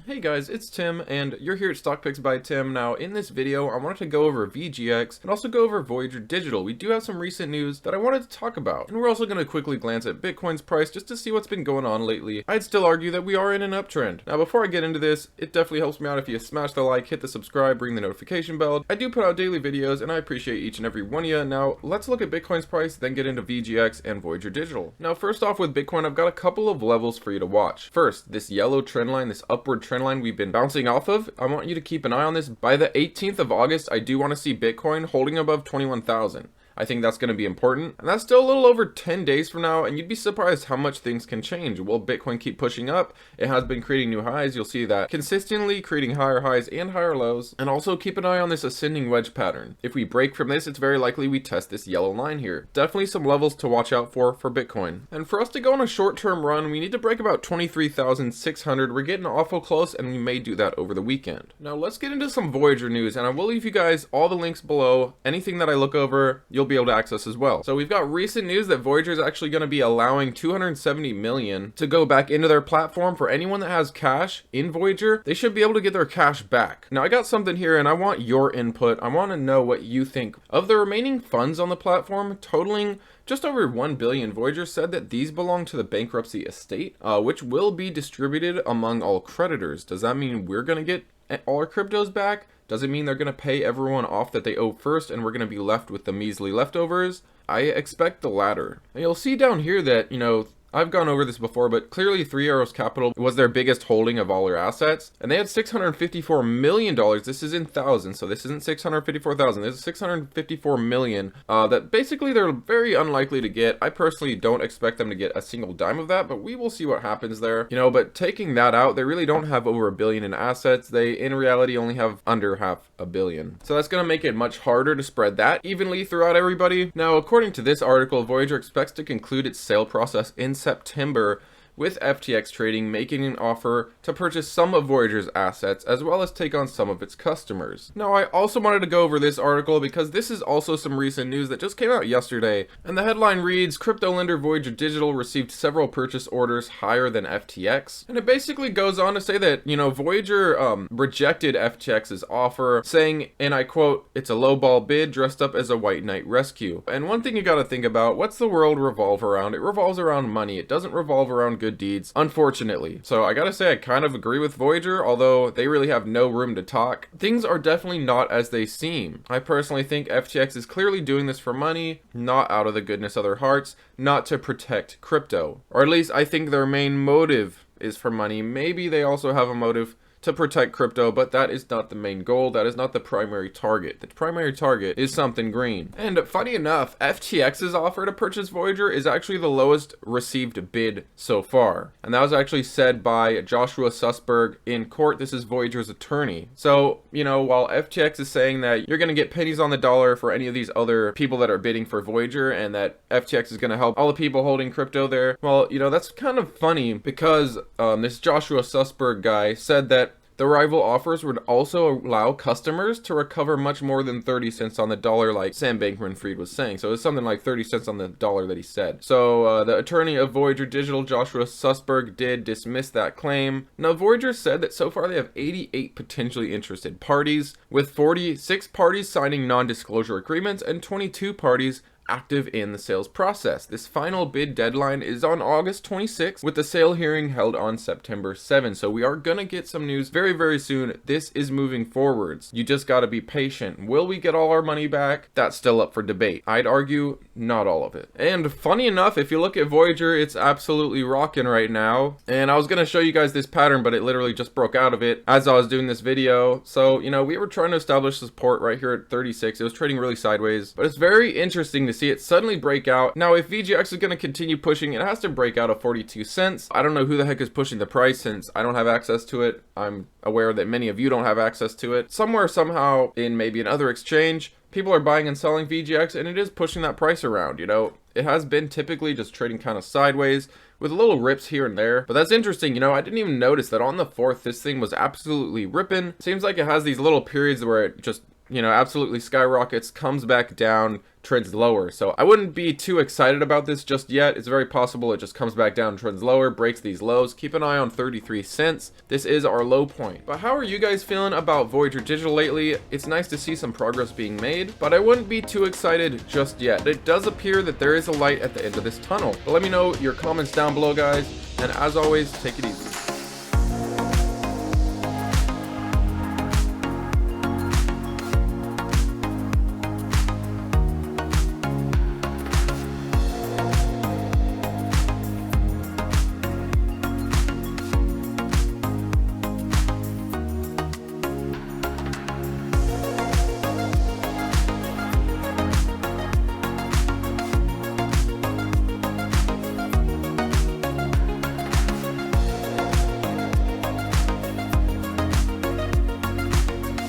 Hey guys, it's Tim, and you're here at Stock Picks by Tim. Now, in this video, I wanted to go over VGX and also go over Voyager Digital. We do have some recent news that I wanted to talk about, and we're also going to quickly glance at Bitcoin's price just to see what's been going on lately. I'd still argue that we are in an uptrend. Now, before I get into this, it definitely helps me out if you smash the like, hit the subscribe, ring the notification bell. I do put out daily videos, and I appreciate each and every one of you. Now, let's look at Bitcoin's price, then get into VGX and Voyager Digital. Now, first off with Bitcoin, I've got a couple of levels for you to watch. First, this yellow trend line, this upward trend line we've been bouncing off of, I want you to keep an eye on this. By the 18th of August, I do want to see Bitcoin holding above 21,000. I think that's going to be important, and that's still a little over 10 days from now, and you'd be surprised how much things can change. Will Bitcoin keep pushing up? It has been creating new highs. You'll see that consistently creating higher highs and higher lows, and also keep an eye on this ascending wedge pattern. If we break from this, it's very likely we test this yellow line here. Definitely some levels to watch out for Bitcoin. And for us to go on a short-term run, we need to break about 23,600. We're getting awful close, and we may do that over the weekend. Now let's get into some Voyager news, and I will leave you guys all the links below. Anything that I look over, you'll be able to access as well. So we've got recent news that Voyager is actually going to be allowing 270 million to go back into their platform. For anyone that has cash in Voyager, they should be able to get their cash back. Now I got something here and I want your input. I want to know what you think of the remaining funds on the platform totaling just over 1 billion. Voyager said that these belong to the bankruptcy estate, which will be distributed among all creditors. Does that mean we're going to get all our cryptos back? Does it mean they're going to pay everyone off that they owe first and we're going to be left with the measly leftovers? I expect the latter. And you'll see down here that, I've gone over this before, but clearly Three Arrows Capital was their biggest holding of all their assets, and they had $654 million. This is in thousands, so this isn't 654,000. This is 654 million that basically they're very unlikely to get. I personally don't expect them to get a single dime of that, but we will see what happens there. But taking that out, they really don't have over $1 billion in assets. They, in reality, only have under $500 million. So that's going to make it much harder to spread that evenly throughout everybody. Now, according to this article, Voyager expects to conclude its sale process in September, with FTX Trading making an offer to purchase some of Voyager's assets as well as take on some of its customers. Now, I also wanted to go over this article because this is also some recent news that just came out yesterday, and the headline reads, crypto lender Voyager Digital received several purchase orders higher than FTX. And it basically goes on to say that, Voyager rejected FTX's offer, saying, and I quote, "It's a lowball bid dressed up as a white knight rescue." And one thing you got to think about, what's the world revolve around? It revolves around money. It doesn't revolve around good deeds, unfortunately. So I gotta say, I kind of agree with Voyager, although they really have no room to talk. Things are definitely not as they seem. I personally think FTX is clearly doing this for money, not out of the goodness of their hearts, not to protect crypto. Or at least I think their main motive is for money. Maybe they also have a motive to protect crypto, but that is not the main goal. That is not the primary target. The primary target is something green. And funny enough, FTX's offer to purchase Voyager is actually the lowest received bid so far. And that was actually said by Joshua Sussberg in court. This is Voyager's attorney. So, while FTX is saying that you're going to get pennies on the dollar for any of these other people that are bidding for Voyager and that FTX is going to help all the people holding crypto there, well, that's kind of funny because this Joshua Sussberg guy said that the rival offers would also allow customers to recover much more than 30 cents on the dollar, like Sam Bankman-Fried was saying. So it's something like 30 cents on the dollar that he said. So the attorney of Voyager Digital, Joshua Sussberg, did dismiss that claim. Now, Voyager said that so far they have 88 potentially interested parties, with 46 parties signing non-disclosure agreements and 22 parties active in the sales process. This final bid deadline is on August 26th, with the sale hearing held on September 7th. So we are gonna get some news very, very soon. This is moving forwards. You just gotta be patient. Will we get all our money back? That's still up for debate. I'd argue not all of it. And funny enough, if you look at Voyager, it's absolutely rocking right now. And I was gonna show you guys this pattern, but it literally just broke out of it as I was doing this video. So, we were trying to establish support right here at 36. It was trading really sideways, but it's very interesting to see it suddenly break out. Now, if VGX is going to continue pushing, it has to break out of 42 cents. I don't know who the heck is pushing the price since I don't have access to it. I'm aware that many of you don't have access to it. Somewhere, somehow, in maybe another exchange, people are buying and selling VGX, and it is pushing that price around. It has been typically just trading kind of sideways with little rips here and there, but that's interesting. I didn't even notice that on the 4th, this thing was absolutely ripping. Seems like it has these little periods where it just you know, absolutely skyrockets, comes back down, trends lower. So I wouldn't be too excited about this just yet. It's very possible it just comes back down, trends lower, breaks these lows. Keep an eye on 33 cents. This is our low point. But how are you guys feeling about Voyager Digital lately? It's nice to see some progress being made, but I wouldn't be too excited just yet. It does appear that there is a light at the end of this tunnel. But let me know your comments down below, guys. And as always, take it easy.